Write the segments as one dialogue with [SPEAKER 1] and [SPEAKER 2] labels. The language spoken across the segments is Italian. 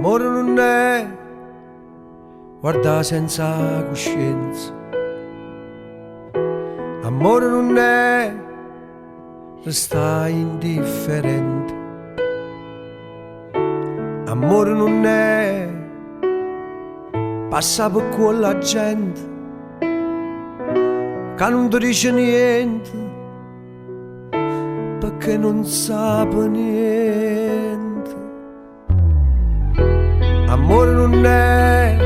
[SPEAKER 1] Amore non è guardare senza coscienza. Amore non è restare indifferente. Amore non è passare per quella gente che non ti dice niente perché non sa niente. Amore non è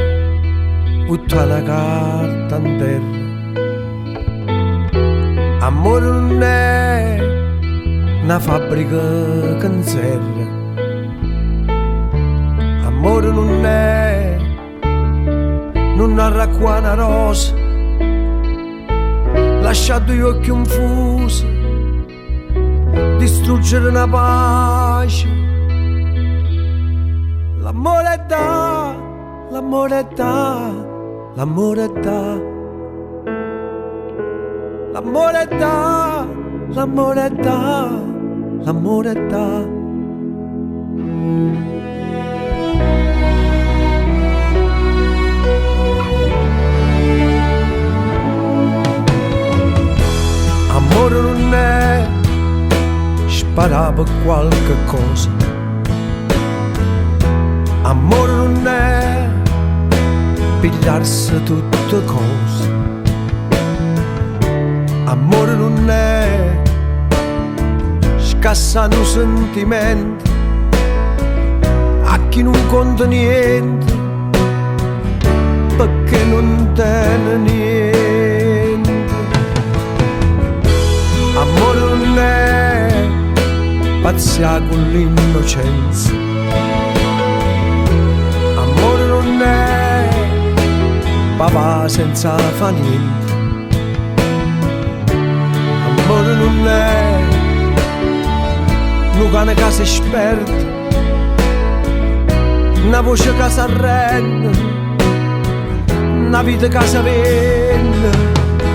[SPEAKER 1] buttare la carta in terra. Amore non è una fabbrica che non serve. Amore non è non arracquare una rosa, lasciato gli occhi confusi, distruggere una pace. L'amore è da, l'amore è da, l'amore è da. L'amore è da, l'amore è da, l'amore è da. Amore non è sparare per qualche cosa. Amore non è pigliarsi tutte cose. Amore non è scassare un sentimento a chi non conta niente perché non tiene niente. Amore non è pazzia con l'innocenza. Amore non è papà senza fa niente. Amore non è un cane che si sperde, una voce che si arrende, una vita che si vende.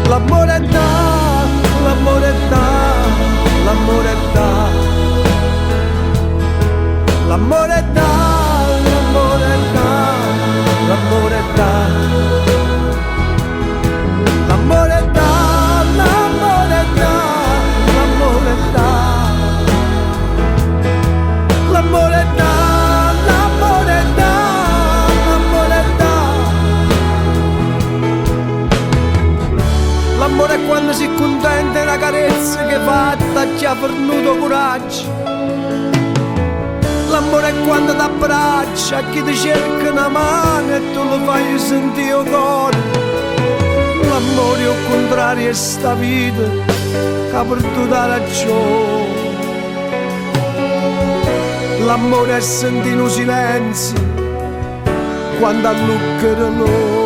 [SPEAKER 1] L'amore è da, l'amore è da, l'amore è da. L'amore è da, l'amore è da, l'amore è da. L'amore è da. L'amore è quando si contenta una carezza che fatta a chi ha fornuto coraggio. L'amore è quando ti abbraccia a chi ti cerca una mano e tu lo fai sentire il cuore. L'amore è il contrario, è sta vita che ha perduto la ragione. L'amore è sentire un silenzio quando allucca l'ora.